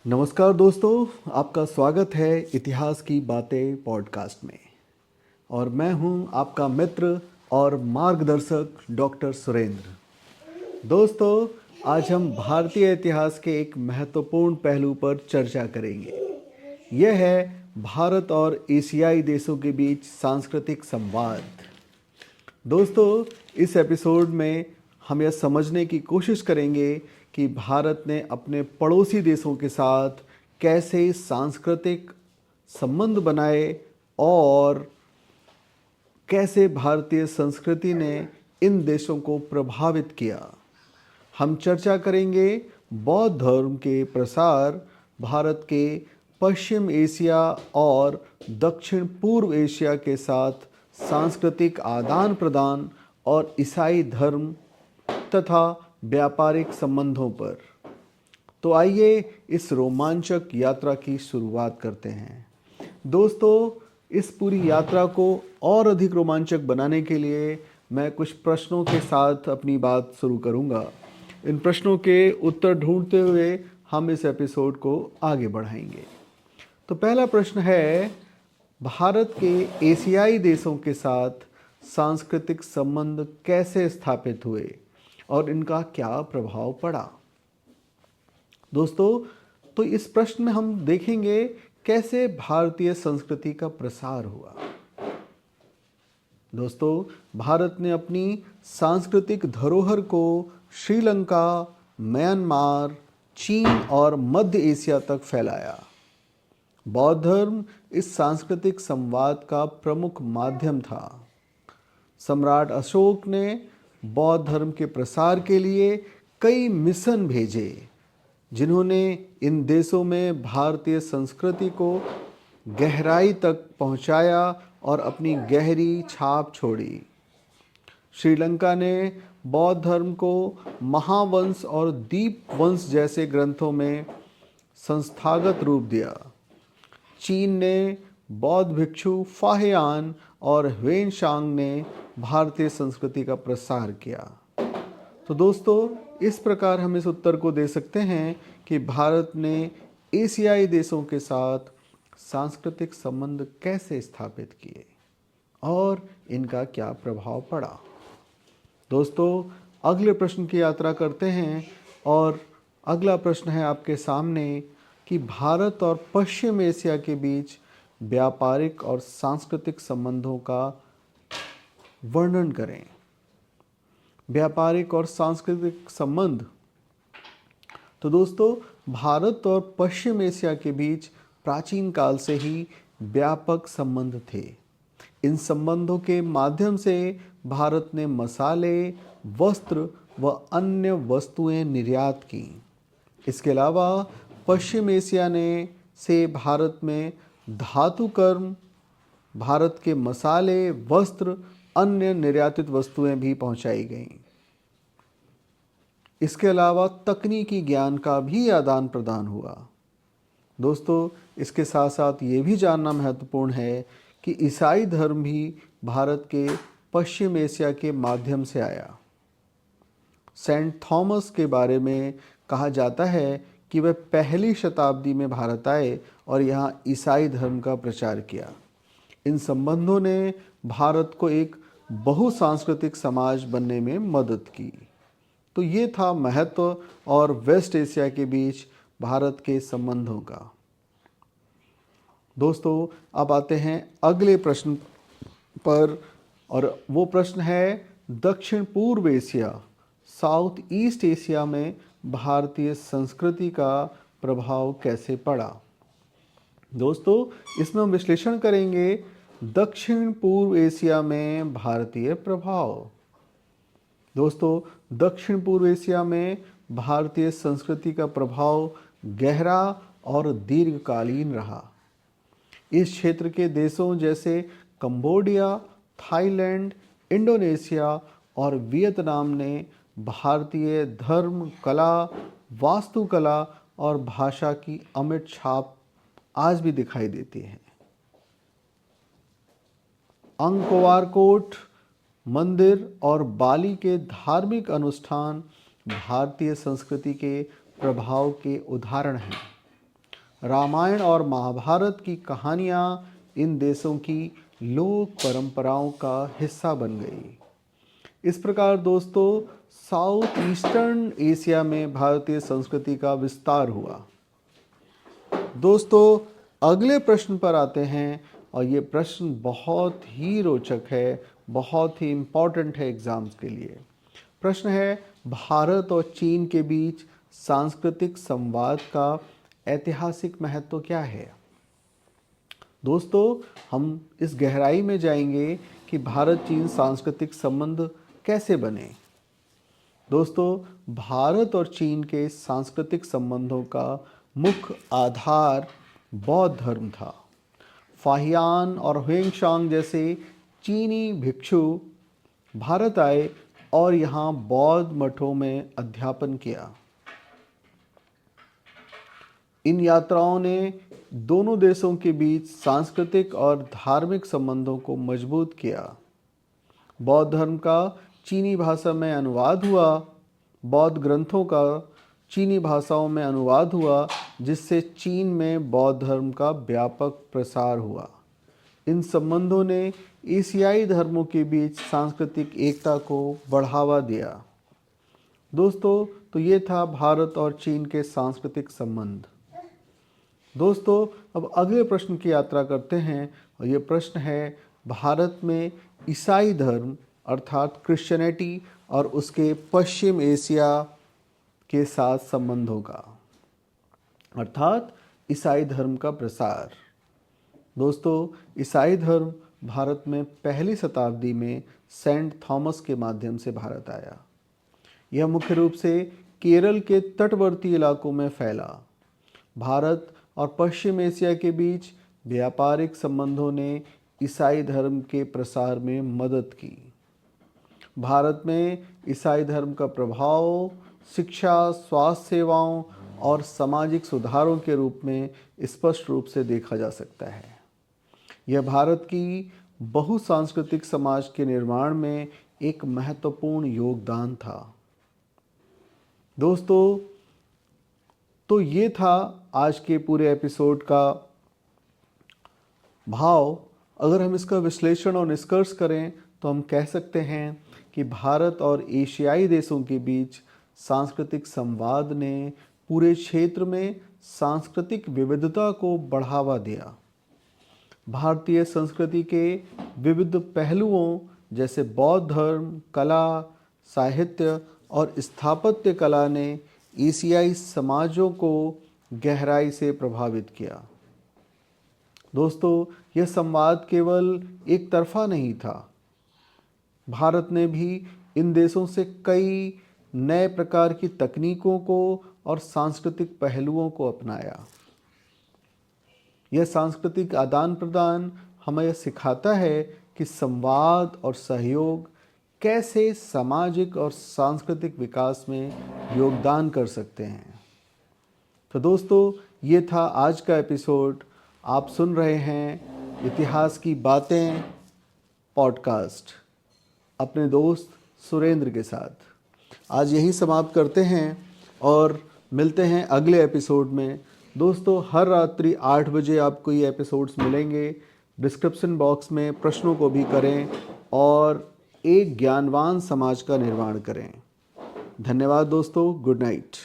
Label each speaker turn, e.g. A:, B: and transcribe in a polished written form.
A: नमस्कार दोस्तों, आपका स्वागत है इतिहास की बातें पॉडकास्ट में। और मैं हूं आपका मित्र और मार्गदर्शक डॉक्टर सुरेंद्र। दोस्तों, आज हम भारतीय इतिहास के एक महत्वपूर्ण पहलू पर चर्चा करेंगे। यह है भारत और एशियाई देशों के बीच सांस्कृतिक संवाद। दोस्तों, इस एपिसोड में हम यह समझने की कोशिश करेंगे कि भारत ने अपने पड़ोसी देशों के साथ कैसे सांस्कृतिक संबंध बनाए और कैसे भारतीय संस्कृति ने इन देशों को प्रभावित किया। हम चर्चा करेंगे बौद्ध धर्म के प्रसार, भारत के पश्चिम एशिया और दक्षिण पूर्व एशिया के साथ सांस्कृतिक आदान प्रदान और ईसाई धर्म तथा व्यापारिक संबंधों पर। तो आइए इस रोमांचक यात्रा की शुरुआत करते हैं। दोस्तों, इस पूरी यात्रा को और अधिक रोमांचक बनाने के लिए मैं कुछ प्रश्नों के साथ अपनी बात शुरू करूंगा। इन प्रश्नों के उत्तर ढूंढते हुए हम इस एपिसोड को आगे बढ़ाएंगे। तो पहला प्रश्न है, भारत के एशियाई देशों के साथ सांस्कृतिक संबंध कैसे स्थापित हुए और इनका क्या प्रभाव पड़ा। दोस्तों, तो इस प्रश्न में हम देखेंगे कैसे भारतीय संस्कृति का प्रसार हुआ। दोस्तों, भारत ने अपनी सांस्कृतिक धरोहर को श्रीलंका, म्यांमार, चीन और मध्य एशिया तक फैलाया। बौद्ध धर्म इस सांस्कृतिक संवाद का प्रमुख माध्यम था। सम्राट अशोक ने बौद्ध धर्म के प्रसार के लिए कई मिशन भेजे, जिन्होंने इन देशों में भारतीय संस्कृति को गहराई तक पहुंचाया और अपनी गहरी छाप छोड़ी। श्रीलंका ने बौद्ध धर्म को महावंश और दीपवंश जैसे ग्रंथों में संस्थागत रूप दिया। चीन ने बौद्ध भिक्षु फाहियान और ह्वेनसांग ने भारतीय संस्कृति का प्रसार किया। तो दोस्तों, इस प्रकार हम इस उत्तर को दे सकते हैं कि भारत ने एशियाई देशों के साथ सांस्कृतिक संबंध कैसे स्थापित किए और इनका क्या प्रभाव पड़ा। दोस्तों, अगले प्रश्न की यात्रा करते हैं और अगला प्रश्न है आपके सामने कि भारत और पश्चिम एशिया के बीच व्यापारिक और सांस्कृतिक संबंधों का वर्णन करें। व्यापारिक और सांस्कृतिक संबंध। तो दोस्तों, भारत और पश्चिम एशिया के बीच प्राचीन काल से ही व्यापक संबंध थे। इन संबंधों के माध्यम से भारत ने मसाले, वस्त्र व अन्य वस्तुएं निर्यात की। इसके अलावा पश्चिम एशिया ने से भारत में धातु कर्म, भारत के मसाले, वस्त्र, अन्य निर्यातित वस्तुएं भी पहुंचाई गईं। इसके अलावा तकनीकी ज्ञान का भी आदान प्रदान हुआ। दोस्तों, इसके साथ साथ ये भी जानना महत्वपूर्ण है कि ईसाई धर्म भी भारत के पश्चिम एशिया के माध्यम से आया। सेंट थॉमस के बारे में कहा जाता है कि वह पहली शताब्दी में भारत आए और यहाँ ईसाई धर्म का प्रचार किया। इन संबंधों ने भारत को एक बहुसांस्कृतिक समाज बनने में मदद की। तो ये था महत्व और वेस्ट एशिया के बीच भारत के संबंधों का। दोस्तों, अब आते हैं अगले प्रश्न पर, और वो प्रश्न है दक्षिण पूर्व एशिया, साउथ ईस्ट एशिया में भारतीय संस्कृति का प्रभाव कैसे पड़ा। दोस्तों, इसमें हम विश्लेषण करेंगे दक्षिण पूर्व एशिया में भारतीय प्रभाव। दोस्तों, दक्षिण पूर्व एशिया में भारतीय संस्कृति का प्रभाव गहरा और दीर्घकालीन रहा। इस क्षेत्र के देशों जैसे कंबोडिया, थाईलैंड, इंडोनेशिया और वियतनाम ने भारतीय धर्म, कला, वास्तुकला और भाषा की अमिट छाप आज भी दिखाई देती है। अंकोवार कोट मंदिर और बाली के धार्मिक अनुष्ठान भारतीय संस्कृति के प्रभाव के उदाहरण हैं। रामायण और महाभारत की कहानियाँ इन देशों की लोक परंपराओं का हिस्सा बन गई। इस प्रकार दोस्तों साउथ ईस्टर्न एशिया में भारतीय संस्कृति का विस्तार हुआ। दोस्तों अगले प्रश्न पर आते हैं और ये प्रश्न बहुत ही रोचक है, बहुत ही इम्पॉर्टेंट है एग्जाम्स के लिए। प्रश्न है भारत और चीन के बीच सांस्कृतिक संवाद का ऐतिहासिक महत्व क्या है। दोस्तों हम इस गहराई में जाएंगे कि भारत चीन सांस्कृतिक संबंध कैसे बने। दोस्तों भारत और चीन के सांस्कृतिक संबंधों का मुख्य आधार बौद्ध धर्म था। फाहियान और हुएंगशांग जैसे चीनी भिक्षु भारत आए और यहाँ बौद्ध मठों में अध्यापन किया। इन यात्राओं ने दोनों देशों के बीच सांस्कृतिक और धार्मिक संबंधों को मजबूत किया। बौद्ध धर्म का चीनी भाषा में अनुवाद हुआ, बौद्ध ग्रंथों का चीनी भाषाओं में अनुवाद हुआ, जिससे चीन में बौद्ध धर्म का व्यापक प्रसार हुआ। इन संबंधों ने एशियाई धर्मों के बीच सांस्कृतिक एकता को बढ़ावा दिया। दोस्तों तो ये था भारत और चीन के सांस्कृतिक संबंध। दोस्तों अब अगले प्रश्न की यात्रा करते हैं और ये प्रश्न है भारत में ईसाई धर्म अर्थात क्रिश्चियनिटी और उसके पश्चिम एशिया के साथ संबंधों का, अर्थात ईसाई धर्म का प्रसार। दोस्तों ईसाई धर्म भारत में पहली शताब्दी में सेंट थॉमस के माध्यम से भारत आया। यह मुख्य रूप से केरल के तटवर्ती इलाकों में फैला। भारत और पश्चिम एशिया के बीच व्यापारिक संबंधों ने ईसाई धर्म के प्रसार में मदद की। भारत में ईसाई धर्म का प्रभाव शिक्षा, स्वास्थ्य सेवाओं और सामाजिक सुधारों के रूप में स्पष्ट रूप से देखा जा सकता है। यह भारत की बहुसांस्कृतिक समाज के निर्माण में एक महत्वपूर्ण योगदान था। दोस्तों तो ये था आज के पूरे एपिसोड का भाव। अगर हम इसका विश्लेषण और निष्कर्ष करें तो हम कह सकते हैं कि भारत और एशियाई देशों के बीच सांस्कृतिक संवाद ने पूरे क्षेत्र में सांस्कृतिक विविधता को बढ़ावा दिया। भारतीय संस्कृति के विविध पहलुओं जैसे बौद्ध धर्म, कला, साहित्य और स्थापत्य कला ने एशियाई समाजों को गहराई से प्रभावित किया। दोस्तों यह संवाद केवल एक तरफा नहीं था। भारत ने भी इन देशों से कई नए प्रकार की तकनीकों को और सांस्कृतिक पहलुओं को अपनाया। यह सांस्कृतिक आदान प्रदान हमें यह सिखाता है कि संवाद और सहयोग कैसे सामाजिक और सांस्कृतिक विकास में योगदान कर सकते हैं। तो दोस्तों ये था आज का एपिसोड। आप सुन रहे हैं इतिहास की बातें पॉडकास्ट अपने दोस्त सुरेंद्र के साथ। आज यही समाप्त करते हैं और मिलते हैं अगले एपिसोड में। दोस्तों हर रात्रि 8 बजे आपको ये एपिसोड्स मिलेंगे। डिस्क्रिप्शन बॉक्स में प्रश्नों को भी करें और एक ज्ञानवान समाज का निर्माण करें। धन्यवाद दोस्तों। Good night.